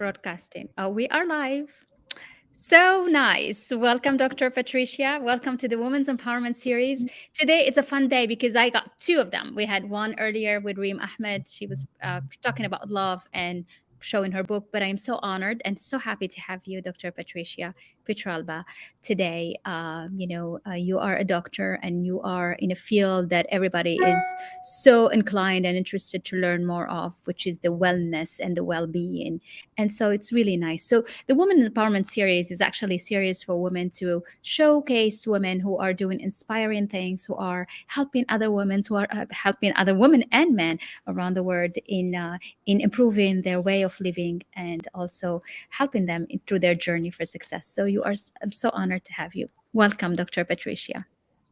Broadcasting. We are live. So nice. Welcome, Dr. Patricia. Welcome to the Women's Empowerment Series. Today it's a fun day because I got two of them. We had one earlier with Reem Ahmed. She was talking about love and showing her book, but I'm so honored and so happy to have you, Dr. Patricia Petralba, today. You are a doctor and you are in a field that everybody is so inclined and interested to learn more of, which is the wellness and the well-being. And so it's really nice. So the Women Empowerment Series is actually a series for women to showcase women who are doing inspiring things, who are helping other women, who are helping other women and men around the world in improving their way of living and also helping them through their journey for success. So I'm so honored to have you. Welcome, Dr. Patricia.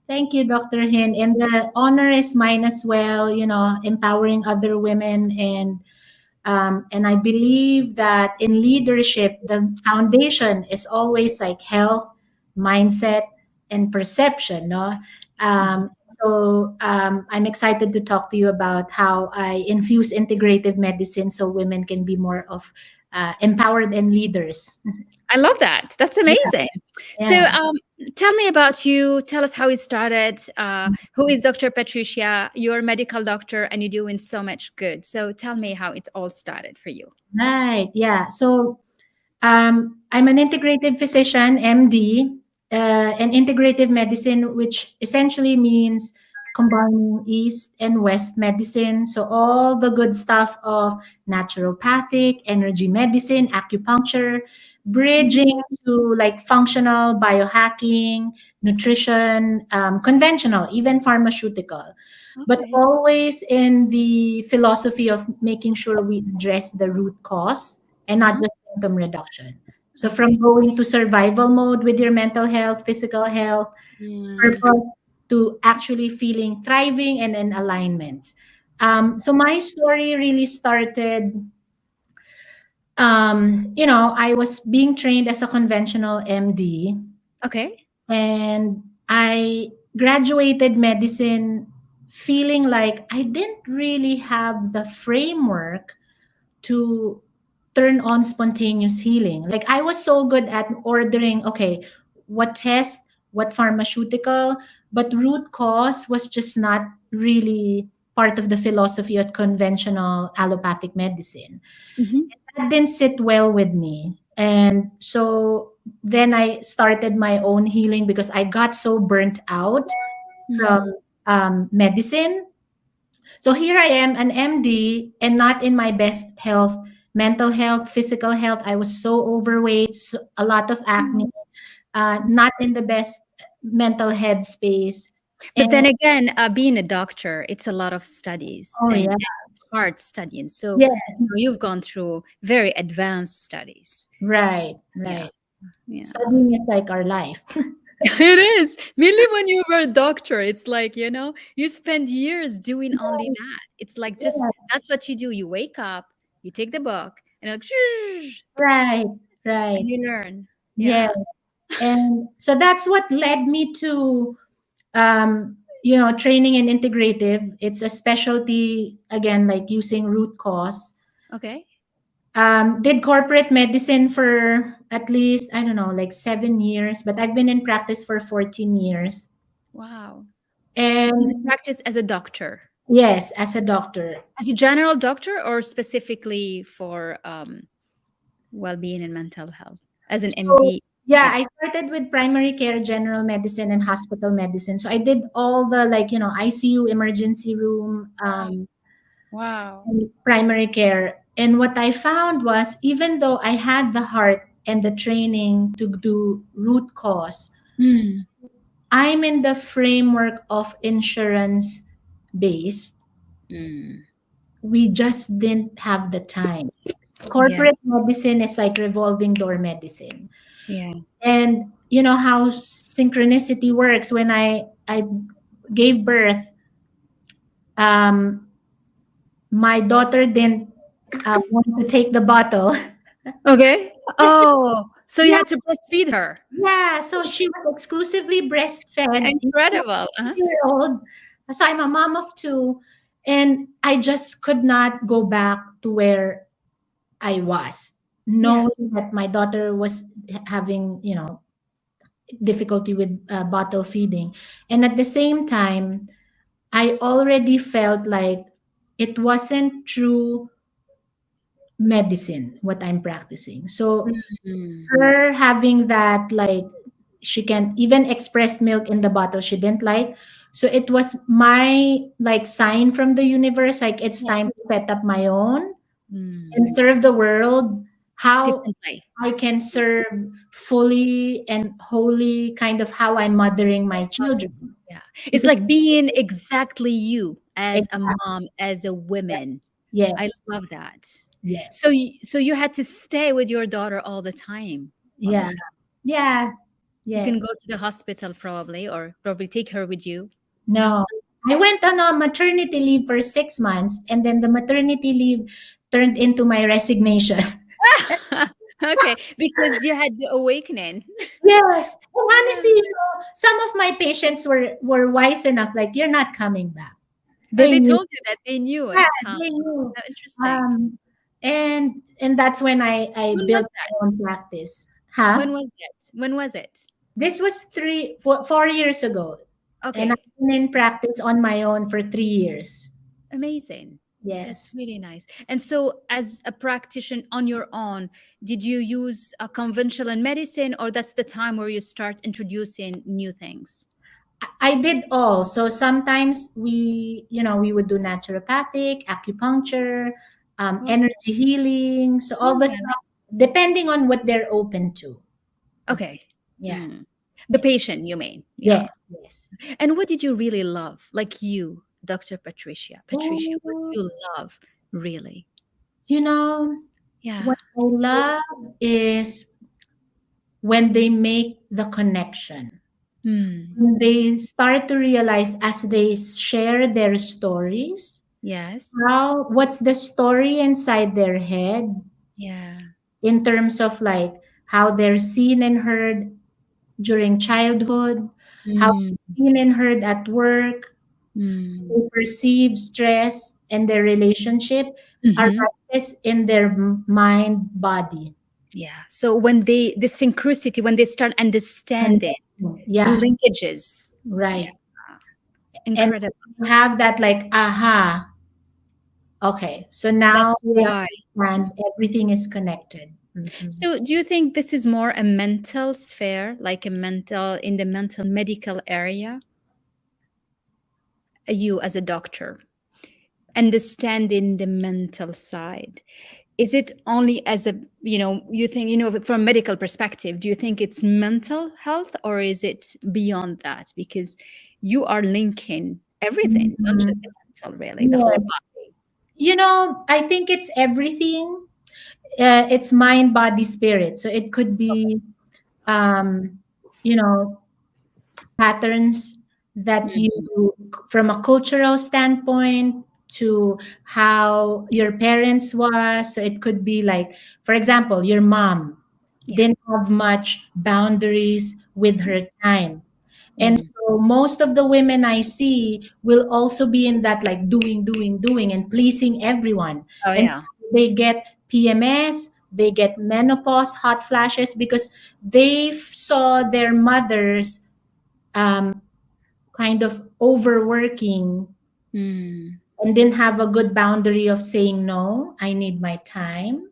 Thank you, Dr. Hynd. And the honor is mine as well, empowering other women. And I believe that in leadership, the foundation is always like health, mindset, and perception. No? I'm excited to talk to you about how I infuse integrative medicine so women can be more of empowered and leaders. I love that. That's amazing. Yeah. So, tell me about you. Tell us how it started. Who is Dr. Patricia? You're a medical doctor and you're doing so much good. So, tell me how it all started for you. Right. Yeah. So I'm an integrative physician, MD, and integrative medicine, which essentially means combining East and West medicine. So all the good stuff of naturopathic, energy medicine, acupuncture, bridging to like functional biohacking, nutrition, conventional, even pharmaceutical. But Okay. always in the philosophy of making sure we address the root cause and not just symptom reduction. So from going to survival mode with your mental health, physical health, Mm. purpose to actually feeling thriving and in alignment. So my story really started, I was being trained as a conventional MD, Okay. and I graduated medicine feeling like I didn't really have the framework to turn on spontaneous healing. Like I was so good at ordering, okay, what test, what pharmaceutical, but root cause was just not really part of the philosophy of conventional allopathic medicine. Mhm. That didn't sit well with me. And so then I started my own healing because I got so burnt out from Mm. medicine. So here I am, an MD, and not in my best health, mental health, physical health. I was so overweight, a lot of acne, not in the best mental headspace. But then And again, being a doctor, it's a lot of studies oh and yeah, hard studying. So yeah, you've gone through very advanced studies. right, Yeah. right. Yeah. Studying is like our life. It is. Mainly when you were a doctor, it's like, you spend years doing only that. It's like just Yeah, that's what you do. You wake up, you take the book, and like, right, and right. you learn. Yeah. Yeah. And so that's what led me to training in integrative. It's a specialty, again, like using root cause. Okay. Did corporate medicine for at least, I don't know, like 7 years, but I've been in practice for 14 years. Wow. You And practice as a doctor, yes, as a doctor. as a general doctor, or specifically for well-being and mental health, as an So, MD. yeah, Yeah. I started with primary care, general medicine, and hospital medicine. So I did all the ICU, emergency room, Wow. and primary care. And what I found was even though I had the heart and the training to do root cause, Mm. I'm in the framework of insurance based. Mm. We just didn't have the time. Yeah. Corporate medicine is like revolving door medicine. Yeah. And you know how synchronicity works. When I gave birth, um, my daughter didn't want to take the bottle. Okay. Oh, so you Yeah, had to breastfeed her. yeah. So she was exclusively breastfed. Incredible. Year old. So I'm a mom of two, and I just could not go back to where I was. Yes. knowing that my daughter was having, difficulty with bottle feeding. And at the same time, I already felt like it wasn't true medicine what I'm practicing. So Mm. her having that, like, she can't even express milk in the bottle, she didn't like. So it was my, like, sign from the universe, like it's Yes. time to set up my own and Mm. serve the world how Differently. I can serve fully and wholly, kind of how I'm mothering my children. Yeah. It's Because like being exactly you as a exactly, mom, as a woman. I yes, love that. yes, So you had to stay with your daughter all the time, yeah, Alyssa. yeah, You can yes. go to the hospital probably, or probably take her with you. No? No, I went on a maternity leave for 6 months, and then the maternity leave turned into my resignation. Okay, because you had the awakening. Yes, and honestly, Yeah. some of my patients were wise enough, like, you're not coming back. Oh, They they knew. told you that they knew Yeah, it, huh? they knew. Oh, interesting. And that's when I When was built that? my own practice. Huh? When was it? When was it? This was 4 years ago, and Okay, I've been in practice on my own for 3 years. amazing. That's Yes. really nice. And so, as a practitioner on your own, did you use a conventional medicine, or that's the time where you start introducing new things? I did all. So sometimes we would do naturopathic, acupuncture, Oh, energy healing. So all the okay. stuff, depending on what they're open to. Okay. Yeah. Mm. The Yeah. patient, you mean? Yeah. Yes. Yes. And what did you really love? Like you, Dr. Patricia. Patricia, what Oh, do you love really? you know, Yeah. what I love is when they make the connection. Hmm. When they start to realize as they share their stories, Yes. what's the story inside their head Yeah. in terms of, like, how they're seen and heard during childhood, how Mm. they're seen and heard at work, Mm. they perceive stress and their relationship Hmm. arises in their mind body. Yeah. So when the synchronicity, when they start And understanding the yeah, linkages, yeah, right. And incredible. you have that, like, aha, okay, so now That's we why. understand everything is connected. Mhm. So do you think this is more a mental sphere, like a mental in the mental medical area? You as a doctor, understanding the mental side. Is it only as a, you think, from a medical perspective, do you think it's mental health, or is it beyond that? Because you are linking everything, not just the Mhm. mental, really, the Yeah. whole body. I think it's everything. It's mind, body, spirit. So it could be, um, you know, patterns that you, Mhm. from a cultural standpoint, to how your parents was. So it could be like, for example, your mom Yeah. didn't have much boundaries with her time. And Mm. so most of the women I see will also be in that, like, doing, doing, doing, and pleasing everyone. Oh, And yeah. they get PMS, they get menopause, hot flashes, because they saw their mothers, kind of overworking Mm. and didn't have a good boundary of saying, no, I need my time.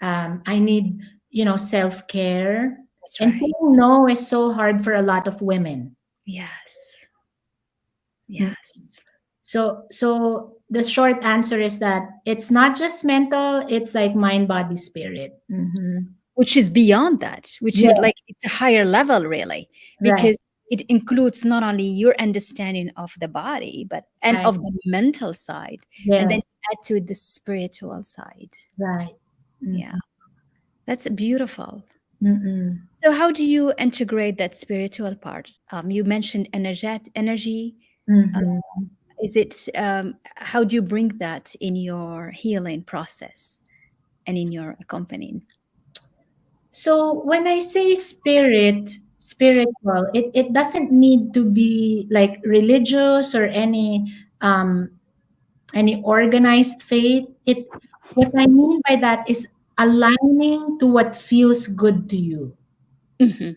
I need, self care. That's And right. saying no is so hard for a lot of women. Yes. Mm. Yes. So the short answer is that it's not just mental, it's like mind, body, spirit. Hmm. Which is beyond that, which is Yeah, like it's a higher level, really, right. because it includes not only your understanding of the body, but and Right. of the mental side, and then Yes, add to it the spiritual side. right. Yeah, Mm-mm. that's beautiful. Mm-mm. So how do you integrate that spiritual part? You mentioned energy. Uh, Mhm. is it how do you bring that in your healing process and in your accompanying? So when I say spiritual, it doesn't need to be like religious or any organized faith. What I mean by that is aligning to what feels good to you Hmm.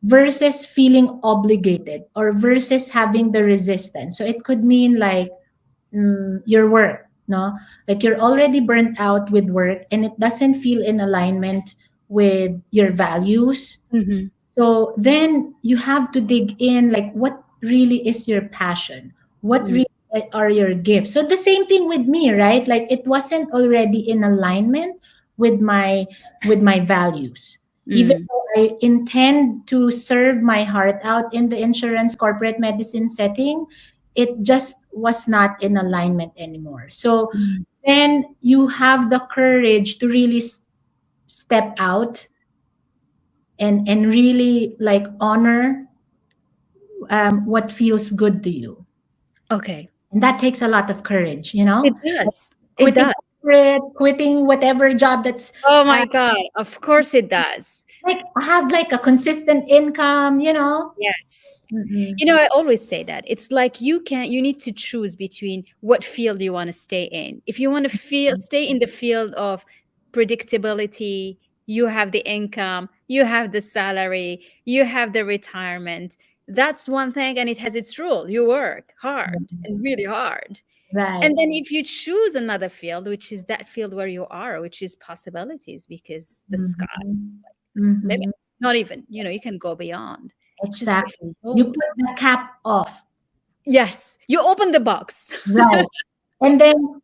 versus feeling obligated or versus having the resistance. So it could mean like your work, no? Like you're already burnt out with work and it doesn't feel in alignment with your values. Hmm. So then you have to dig in like what really is your passion? What Mm, really are your gifts? So the same thing with me, right? Like it wasn't already in alignment with my values. Even mm, though I intend to serve my heart out in the insurance corporate medicine setting, it just was not in alignment anymore. So mm. then you have the courage to really step out and really like honor what feels good to you. Okay. And that takes a lot of courage, you know, It does. It quitting does. corporate, quitting whatever job that's Oh my uh, God. Of course it does. like have like a consistent income, you know. Yes. Mm-mm. You know, I always say that. It's like you need to choose between what field you want to stay in. If you want to stay in the field of predictability, you have the income, you have the salary, you have the retirement. That's one thing, and it has its rule. You work hard and really hard. Right. And then if you choose another field, which is that field where you are, which is possibilities, because the sky Mm-hmm. limit. Mm-hmm. Not even, you can go beyond. Just get Exactly. You put goals. the cap off. Yes, you open the box. Right. And then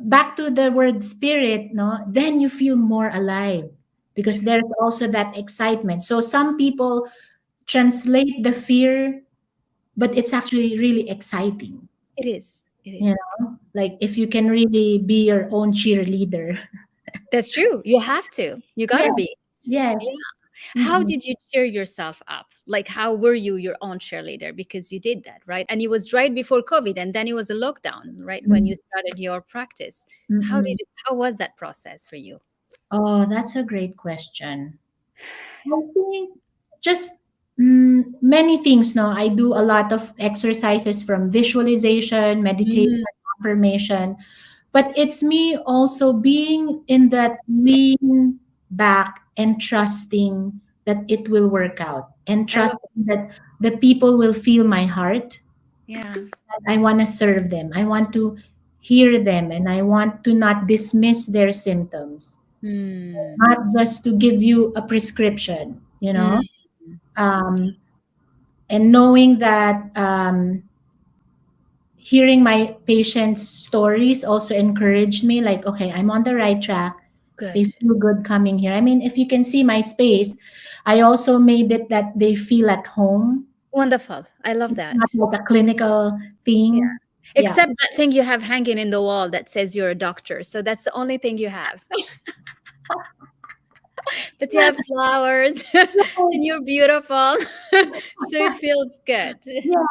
back to the word spirit, no, then you feel more alive because True. there's also that excitement. So some people translate the fear, but it's actually really exciting. It is. It You is. know, like if you can really be your own cheerleader. That's true. You have to. You gotta Yes, be. Yeah. yes. How Mm-mm, did you cheer yourself up? Like, how were you your own cheerleader? Because you did that, right? And it was right before COVID, and then it was a lockdown, right? When mm, you started your practice. mm-mm. How was that process for you? Oh, that's a great question. I think just many things. No, I do a lot of exercises from visualization, meditation, Mm, affirmation, but it's me also being in that lean back and trusting that it will work out and I love trusting that the people will feel my heart. Yeah. I want to serve them. I want to hear them and I want to not dismiss their symptoms, Mm. not just to give you a prescription, you know? Mm. Um, and knowing that hearing my patients' stories also encouraged me, like, okay, I'm on the right track. They Good. feel good coming here. I mean, if you can see my space, I also made it that they feel at home. Wonderful. I love It's not that. like a clinical Yeah. thing. Yeah. Except that thing you have hanging in the wall that says you're a doctor. So that's the only thing you have. But you have flowers and you're beautiful. So it feels good. Yeah.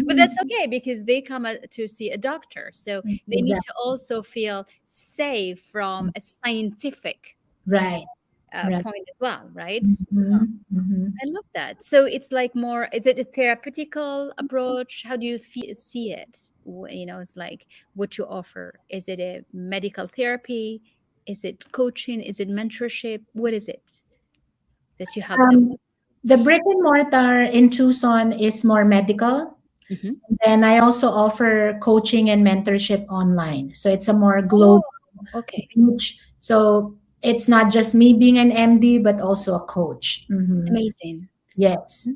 But that's Mhm. okay because they come to see a doctor. So they need to Exactly. also feel safe from a scientific Right. Right. point as well, right? Mhm. Mhm. I love that. So it's like more, is it a therapeutical approach? How do you see it? It's like what you offer. Is it a medical therapy? Is it coaching? Is it mentorship? What is it that you help them Um, the brick and mortar in Tucson is more medical. with? Hmm. And I also offer coaching and mentorship online. So it's a more global Oh, okay. reach. So it's not just me being an MD, but also a coach. Amazing. Yes.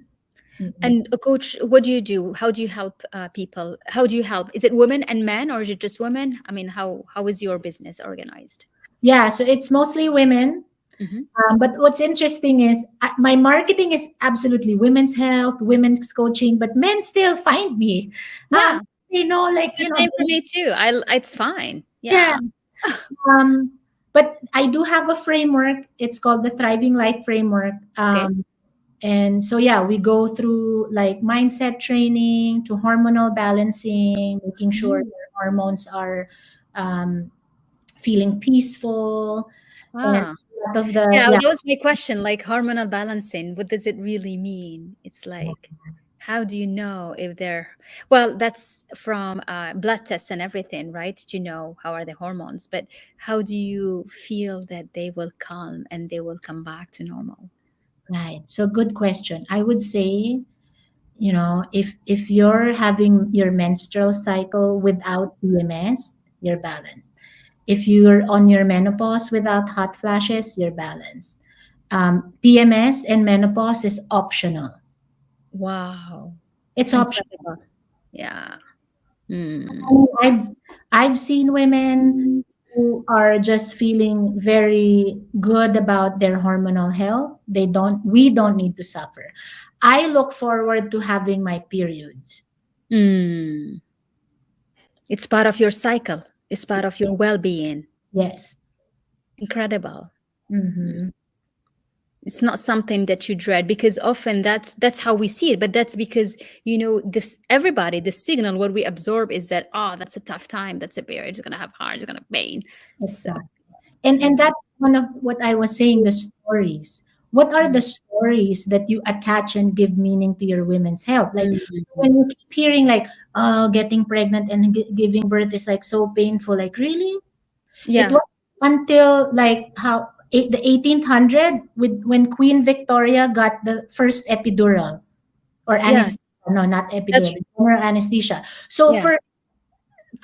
Mhm. And a coach, what do you do? How do you help people? How do you help? Is it women and men, or is it just women? I mean, how is your business organized? Yeah. So it's mostly women. Hmm. But what's interesting is my marketing is absolutely women's health, women's coaching, but men still find me. Um, Yeah, you know, like, it's the same for me too. It's fine. yeah. Yeah. Um, but I do have a framework. It's called the Thriving Life Framework. Okay. And so, yeah, we go through like mindset training to hormonal balancing, making sure Mm. your hormones are um, feeling peaceful. And Ah. a lot of the, Yeah, yeah, that was my question. Like hormonal balancing, what does it really mean? It's like How do you know if they're, well, that's from blood tests and everything, right? To know how are the hormones, but how do you feel that they will calm and they will come back to normal? Right. So good question. I would say, if you're having your menstrual cycle without PMS, you're balanced. If you're on your menopause without hot flashes, you're balanced. PMS and menopause is optional. Wow. It's optional. Incredible. Yeah. Mm. And I've seen women who are just feeling very good about their hormonal health. We don't need to suffer. I look forward to having my periods. Mm. It's part of your cycle. It's part of your well-being. Yes. Incredible. Mm-hmm. It's not something that you dread, because often that's how we see it, but that's because this, everybody, the signal, what we absorb is that, oh, that's a tough time, that's a period, it's going to have hard, it's going to pain. So Exactly. And yeah. that's one of what I was saying, the stories. What are the stories that you attach and give meaning to your women's health? Like Mhm. when you keep hearing like, oh, getting pregnant and giving birth is like so painful. Like really? It Yeah. was until like the 1800 with when Queen Victoria got the first epidural or anesthesia. Yes, No, not that's epidural, true. the general anesthesia. So Yeah, for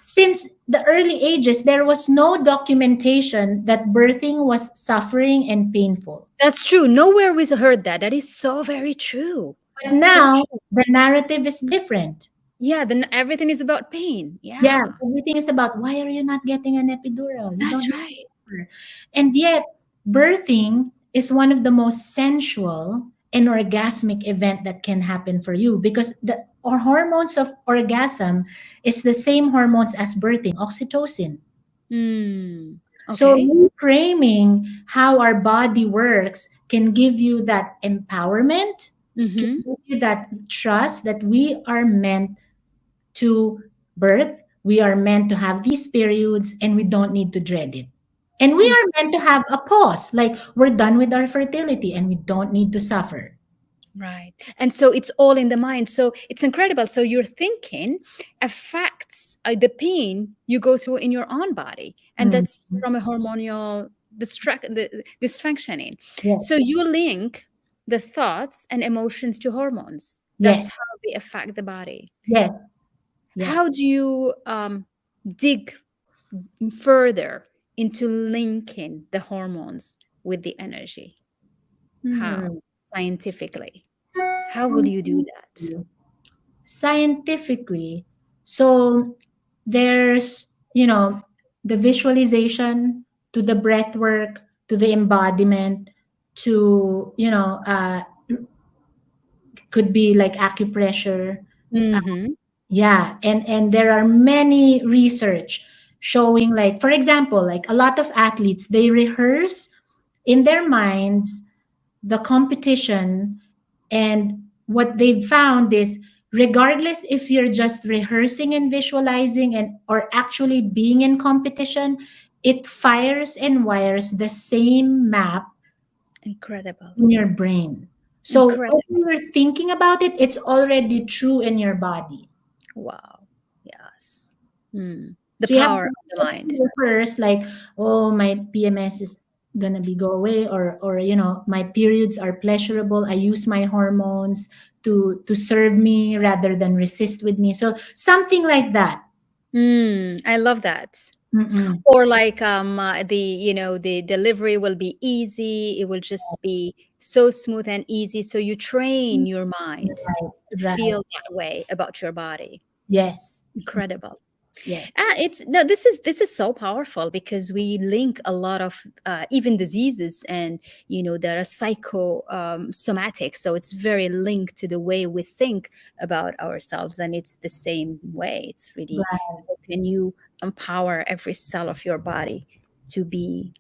since the early ages, there was no documentation that birthing was suffering and painful. that's true. Nowhere we heard that. That is so very true. But So now true. the narrative is different. Yeah, then everything is about pain. Yeah, Yeah, everything is about why are you not getting an epidural? You don't that's need right. her. And yet, birthing is one of the most sensual and orgasmic event that can happen for you because the or hormones of orgasm is the same hormones as birthing, oxytocin. Mm. So Okay. reframing how our body works can give you that empowerment, can Mm-hmm. give you that trust that we are meant to birth, we are meant to have these periods, and we don't need to dread it. And we are meant to have a pause, like we're done with our fertility and we don't need to suffer. Right. And so it's all in the mind. So it's incredible. So your thinking affects the pain you go through in your own body. And Mhm. that's from a hormonal dysfunctioning. Yes, So you link the thoughts and emotions to hormones. yes, That's how they affect the body. yes, yes. How do you dig further into linking the hormones with the energy? How? Hmm. Scientifically. How will you do that? Scientifically, so there's, the visualization to the breath work to the embodiment to, could be like acupressure. Mhm. Yeah, and there are many research showing like for example, like a lot of athletes they rehearse in their minds the competition, and what they've found is regardless if you're just rehearsing and visualizing and or actually being in competition, it fires and wires the same map Incredible. in your brain. So when Incredible. you're thinking about it, it's already true in your body. Wow. Yes. Mm. The So you have power of the to mind. first like, oh, my PMS is gonna be go away, or my periods are pleasurable. I use my hormones to serve me rather than resist with me. So something like that. I love that. Mm-mm. Or like the delivery will be easy. It will just be so smooth and easy. So you train your mind Right, to right. feel that way about your body. Yes, Incredible. yes, It's no, this is so powerful because we link a lot of even diseases, and there are psycho somatic, so it's very linked to the way we think about ourselves, and it's the same way. It's really, right, how can you empower every cell of your body to be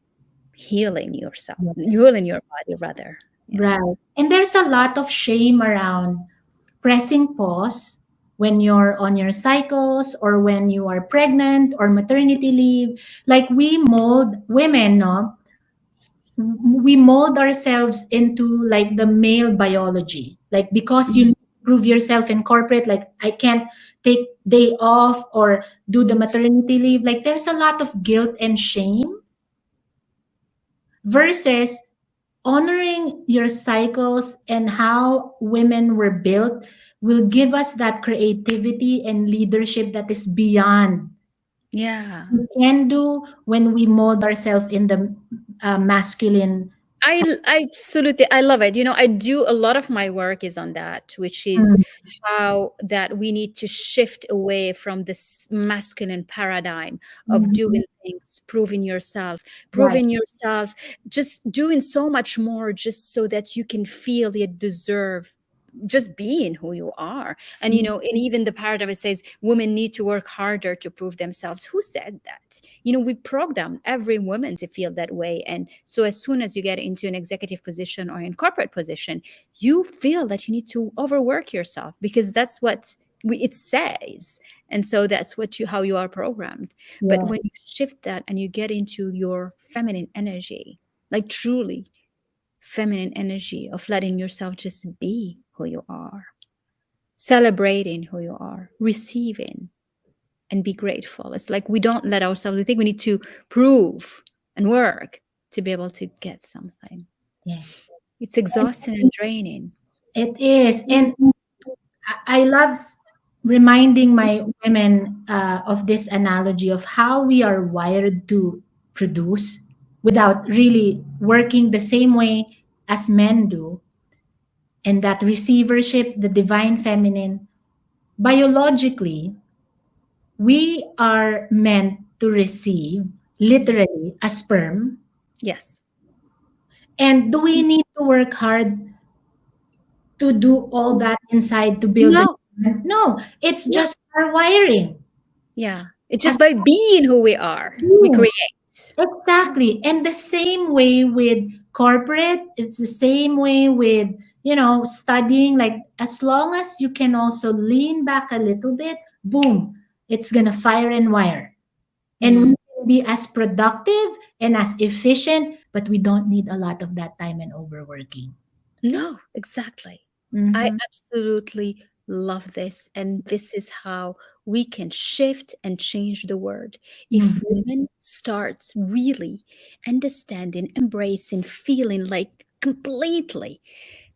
healing yourself, yes, healing your body rather. Yeah. right. And there's a lot of shame around pressing pause when you're on your cycles or when you are pregnant or maternity leave. Like we mold women, no, we mold ourselves into like the male biology, like because you Mhm. need to prove yourself in corporate, like I can't take day off or do the maternity leave. Like there's a lot of guilt and shame versus honoring your cycles and how women were built will give us that creativity and leadership that is beyond Yeah. we can do when we mold ourselves in the masculine. I absolutely I love it. I do a lot of my work is on that, which is Mm, how that we need to shift away from this masculine paradigm of mhm. doing things, Right. proving yourself, just doing so much more just so that you can feel you deserve just being who you are. And Mm, and even the paradigm it says women need to work harder to prove themselves. Who said that? We program every woman to feel that way. And so as soon as you get into an executive position or in corporate position, you feel that you need to overwork yourself because that's what it says. And so that's how you are programmed. But yeah. when you shift that and you get into your feminine energy, like truly feminine energy of letting yourself just be who you are, celebrating who you are, receiving and be grateful. It's like we don't let ourselves, we think we need to prove and work to be able to get something. Yes. It's exhausting and draining. It is. And I love reminding my women of this analogy of how we are wired to produce without really working the same way as men do. And that receivership, the divine feminine, biologically, we are meant to receive literally a sperm. Yes. And do we need to work hard to do all that inside to build the No. human? No, it's Yeah. just our wiring. Yeah. It's As just by being who we are, a we being. create. Exactly. And the same way with corporate, it's the same way with, studying. Like as long as you can also lean back a little bit, boom, it's going to fire and wire. And we Mm. can be as productive and as efficient, but we don't need a lot of that time and overworking. No, exactly. I Mm-hmm. absolutely love this. And this is how we can shift and change the world. If Mm-hmm. women starts really understanding, embracing, feeling like completely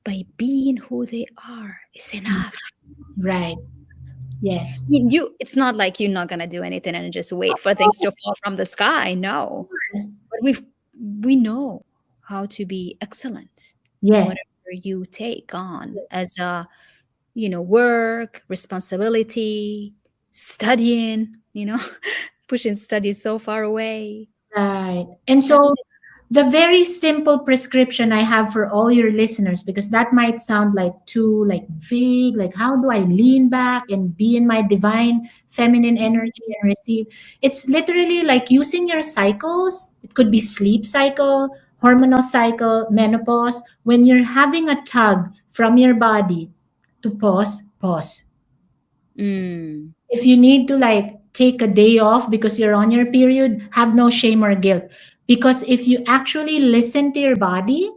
by being who they are is enough. Right. Yes. I mean, it's not like you're not gonna do anything and just wait for things to fall from the sky. No. Yes. But we know how to be excellent in Yes. whatever you take on as a work, responsibility, studying, pushing studies so far away. Right. And That's so it. the very simple prescription I have for all your listeners, because that might sound like too like vague, like how do I lean back and be in my divine feminine energy and receive? It's literally like using your cycles. It could be sleep cycle, hormonal cycle, menopause. When you're having a tug from your body to pause, pause. Mm, If you need to like take a day off because you're on your period, have no shame or guilt. Because if you actually listen to your body,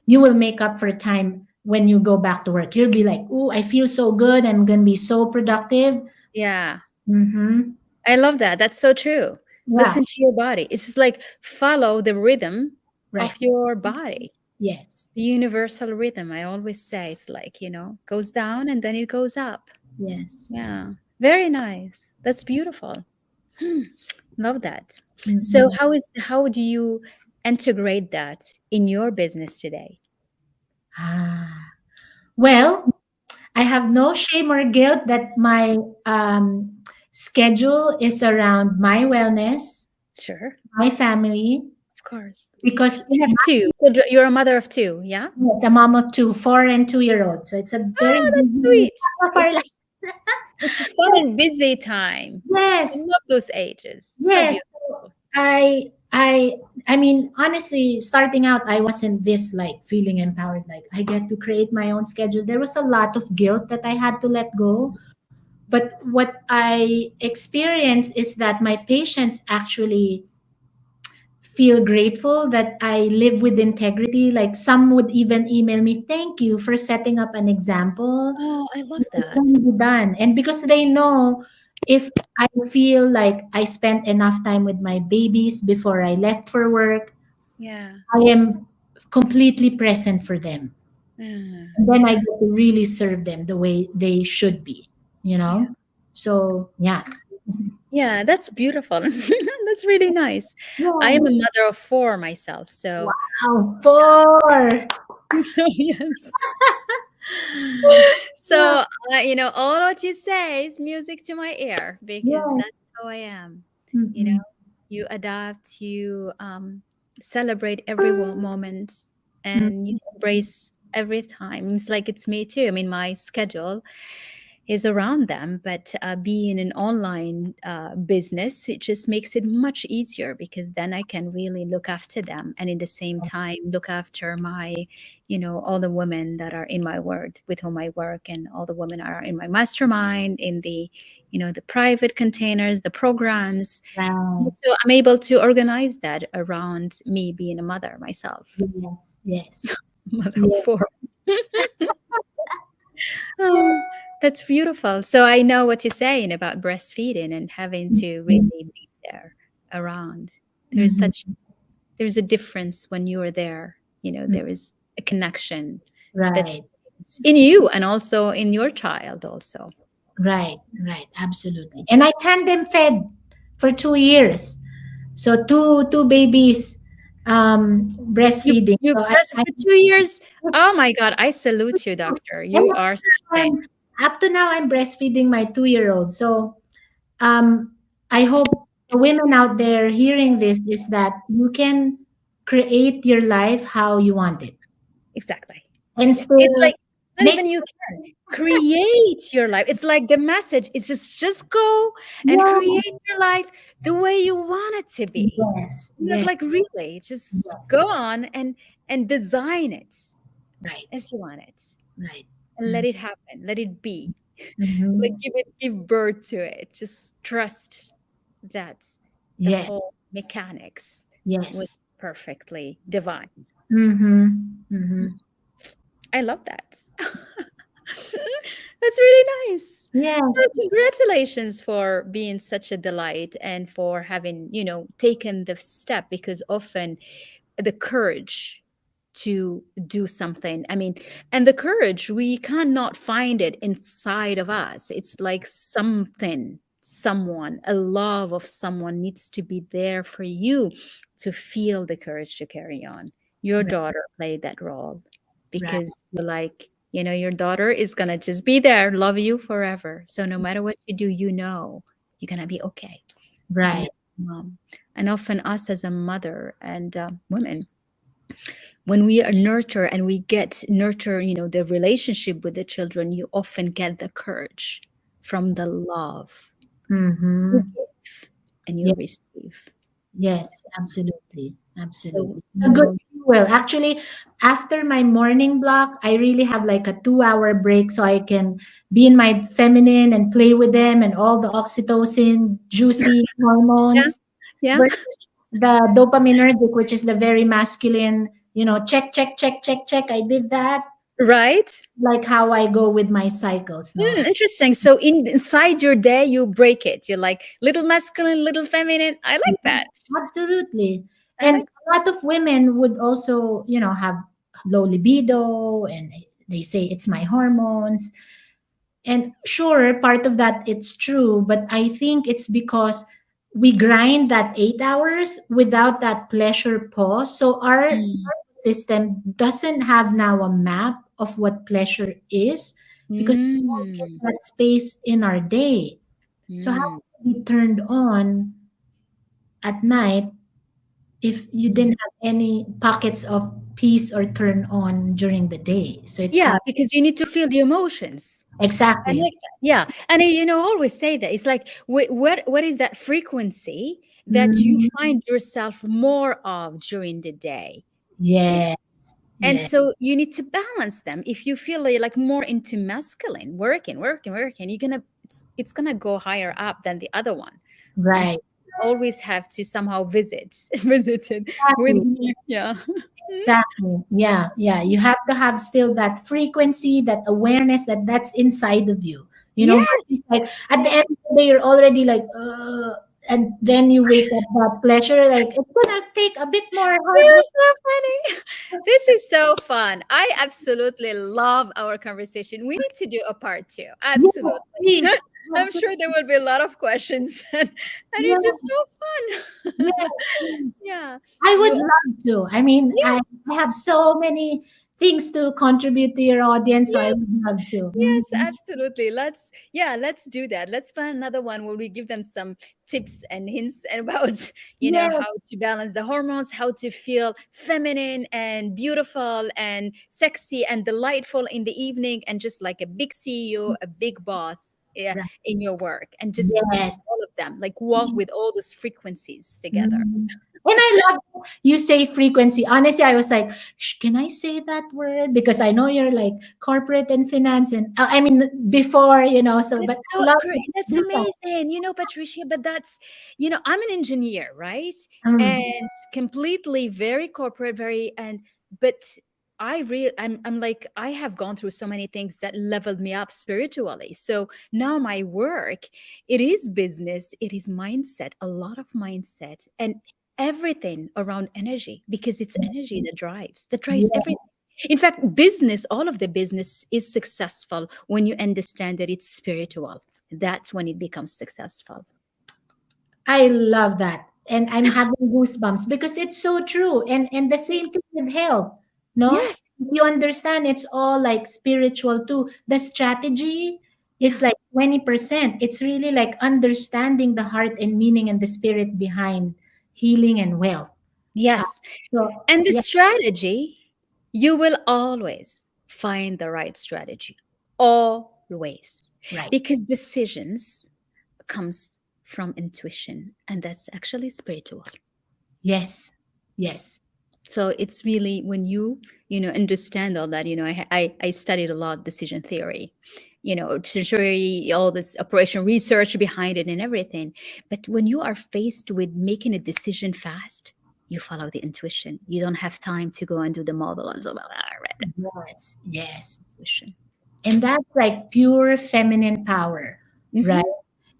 you will make up for time when you go back to work. You'll be like, "Oh, I feel so good. I'm going to be so productive." yeah. Mm-hmm. I love that. That's so true. Yeah, Listen to your body. It's just like follow the rhythm right. of your body. Yes, The universal rhythm. I always say it's like, goes down and then it goes up. yes. Yeah. Very nice. That's beautiful. Hmm. Love that. So Mhm. how do you integrate that in your business today? Ah. Well, I have no shame or guilt that my schedule is around my wellness, Sure. my family, Of course. because You have two. You're a mother of two, yeah? it's a mom of two, 4 and 2-year-old. So it's a very Oh, that's busy sweet. time of our It's a life. it's a fun and busy time. I Yes, love those ages. So yes. beautiful. I mean, honestly, starting out, I wasn't this like feeling empowered. Like I get to create my own schedule. There was a lot of guilt that I had to let go. But what I experienced is that my patients actually feel grateful that I live with integrity. Like some would even email me, "Thank you for setting up an example. Oh, I love It that. can be done." And because they know if I feel like I spent enough time with my babies before I left for work, Yeah. I am completely present for them. And then I Yeah. get to really serve them the way they should be, you Yeah. know? So, yeah. Yeah, that's beautiful. That's really nice. I am Yeah. a mother of four myself, so Wow. 4. so yes. Yeah. So, all what you say is music to my ear because Yes. that's how I am. You know, Mm-mm. you adapt, you celebrate every moment, and you Mm. embrace every time. It's like it's me too. I mean, my schedule is around them, but being an online business, it just makes it much easier because then I can really look after them and in the same time look after my, all the women that are in my work with whom I work, and all the women are in my mastermind, in the, the private containers, the programs. Right. So I'm able to organize that around me being a mother myself, Yes. Yes. mother of Yes. four. Oh, that's beautiful. So I know what you're saying about breastfeeding and having to Mhm. really be there around. There's Mhm. such there's a difference when you are there. Mm. There is a connection that's Right. in you and also in your child also. Right. Right. Absolutely. And I tandem fed for 2 years. So two babies You breastfeeding. you So breast for 2 years. Oh my God, I salute you, doctor. and You are something. up to now I'm breastfeeding my 2-year-old. So I hope the women out there hearing this is that you can create your life how you want it Exactly. and It's still like not make even you can create your life. It's like the message is just go and yeah, create your life the way you want it to be. yes, Not yes, like really, just yes, go on and design it right, as you want it right. and let it happen. Let it be. Like Mm-hmm. give birth to it. Just trust that the Yes, whole mechanics was yes. perfectly divine. Mm-hmm. Mm-hmm. I love that. That's really nice. Yes. Well, congratulations for being such a delight and for having, taken the step, because often the courage to do something. I mean, and the courage, we cannot find it inside of us. It's like something, someone, a love of someone needs to be there for you to feel the courage to carry on. Your Right, daughter played that role right, because you're like, your daughter is going to just be there, love you forever. So no matter what you do, you're going to be okay. You're going to right. be mom. And often us as a mother and women, when we are nurture and we get nurture, the relationship with the children, you often get the courage from the love you Mm-hmm. give and you Yes, receive. yes, absolutely, So, absolutely. So good. Well, actually, after my morning block, I really have like a 2-hour break so I can be in my feminine and play with them and all the oxytocin, juicy yeah, hormones yeah, versus the dopaminergic, which is the very masculine, check, check, check, check, check. I did that. right. Like how I go with my cycles, no? Interesting. So inside your day, you break it. You're like little masculine, little feminine. I like Yeah, that. absolutely. I And like. a lot of women would also, have low libido and they say it's my hormones. And sure, part of that it's true, but I think it's because we grind that 8 hours without that pleasure pause. So our Mm, system doesn't have now a map of what pleasure is because we don't get mm, that space in our day. So how mm. can we turned on at night if you didn't have any pockets of peace or turn on during the day? So it's Yeah, hard. because you need to feel the emotions. I Exactly. like that. Yeah, and I always say that it's like what is that frequency that you Mhm. find yourself more of during the day? You know, Yes. and Yes. so you need to balance them. If you feel like more into masculine, working, working, working, it's gonna go higher up than the other one. Instead Right. always have to somehow visit visit it with Exactly. me. Yeah. Exactly. Yeah. Yeah. You have to have still that frequency, that awareness that that's inside of you. Yes. Versus like at the Yeah. end of the day, you're already like, and then you wake up that pleasure, like it's gonna take a bit more hard You're work. so funny. This is so fun. I absolutely love our conversation. We need to do a part two. Yeah, Absolutely. please. I'm sure there will be a lot of questions, and it's just Yeah, so yeah, fun. yeah. Yeah. I would You love to. I mean, yeah. I have so many things to contribute to your audience, so I Yes. would love to. Yes, Mhm. absolutely. Let's do that. Let's plan another one where we give them some tips and hints about, Yes, how to balance the hormones, how to feel feminine and beautiful and sexy and delightful in the evening, and just like a big CEO, a big boss, yeah, right. in your work, and just Yes. all of them, like walk with all those frequencies together. Mhm. And I love you say frequency. Honestly, I was like, can I say that word? Because I know you're like corporate and finance, and I mean before, so but That's I so love great. to That's do that. amazing. Patricia, but I'm an engineer, right? Mm. And completely very corporate, but I'm like, I have gone through so many things that leveled me up spiritually. So now my work, it is business, it is mindset, a lot of mindset and everything around energy, because it's energy that drives Yeah, everything. In fact, business, all of the business is successful when you understand that it's spiritual. That's when it becomes successful. I love that. And I'm having goosebumps because it's so true. And the same thing with health. No? Yes. If you understand it's all like spiritual too. The strategy is Yeah. like 20%. It's really like understanding the heart and meaning and the spirit behind healing and wealth. Uh, Yes. so And the yeah, strategy, you will always find the right strategy. Always. right. Because decisions comes from intuition, and that's actually spiritual. Yes. Yes. So it's really when you understand all that. I studied a lot decision theory, tertiary, all this operation research behind it and everything. But when you are faced with making a decision fast, you follow the intuition. You don't have time to go and do the model and so Yes. Yes. intuition. And that's like pure feminine power, right? Hmm.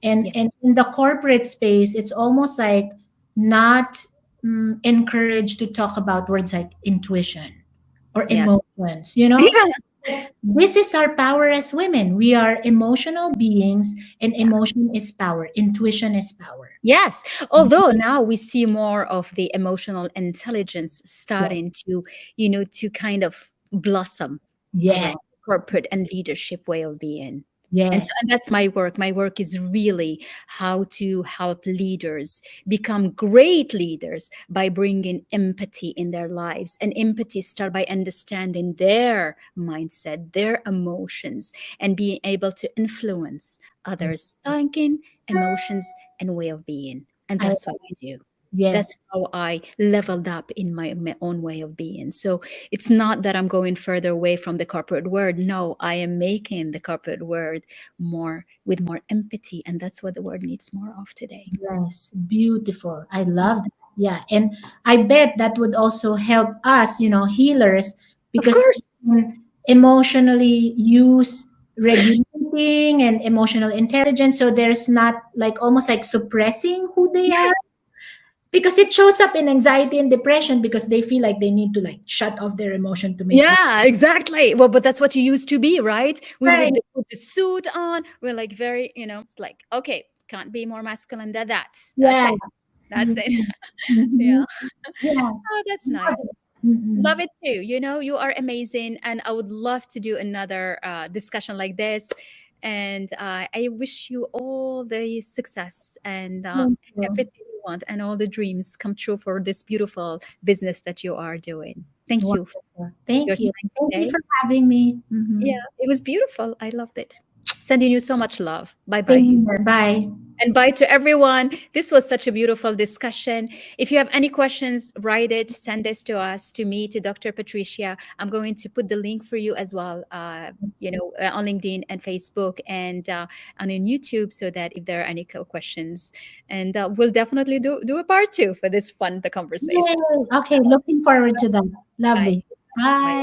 And Yes. in the corporate space, it's almost like not encouraged to talk about words like intuition or Yeah. emotions. Yeah. This is our power as women. We are emotional beings, and Yeah. emotion is power. Intuition is power. Yes. Although now we see more of the emotional intelligence Yeah. starting to kind of blossom Yes. around corporate and leadership way of being. And so Yes. and that's my work. My work is really how to help leaders become great leaders by bringing empathy in their lives. And empathy start by understanding their mindset, their emotions, and being able to influence others' thinking, emotions, and way of being. And I, that's what I do. yes. That's how I leveled up in my own way of being. So it's not that I'm going further away from the corporate world. No, I am making the corporate world more empathy. And that's what the world needs more of today. Yes, beautiful. I love that. Yeah. And I bet that would also help us, healers, Of because course. they can emotionally use regulating and emotional intelligence. So there's not like almost like suppressing who they are, Yes. because it shows up in anxiety and depression because they feel like they need to like shut off their emotion to make room. Yeah, exactly. Well, but that's what you used to be, right? With Right. with the, with the suit on, we're like very, it's like, okay, can't be more masculine than that. That's Yeah. it. That's it. Mhm. Yeah. Mhm. Yeah. Oh, that's Love nice. it. Mhm. Love it too. You are amazing. And I would love to do another discussion like this. And I wish you all the success and Thank you. everything you want and all the dreams come true for this beautiful business that you are doing. Thank you for Wonderful. your Thank you. time Thank you today. for having me. Yeah, it was beautiful. I loved it. Sending you so much love. Bye bye. Same here. Bye. And bye to everyone. This was such a beautiful discussion. If you have any questions, write it, send this to us, to me, to Dr. Patricia. I'm going to put the link for you as well, on LinkedIn and Facebook and on YouTube, so that if there are any questions, and we'll definitely do a part two for this fun the conversation. Yay. Okay, looking forward to that. Bye. Lovely. Bye. Bye.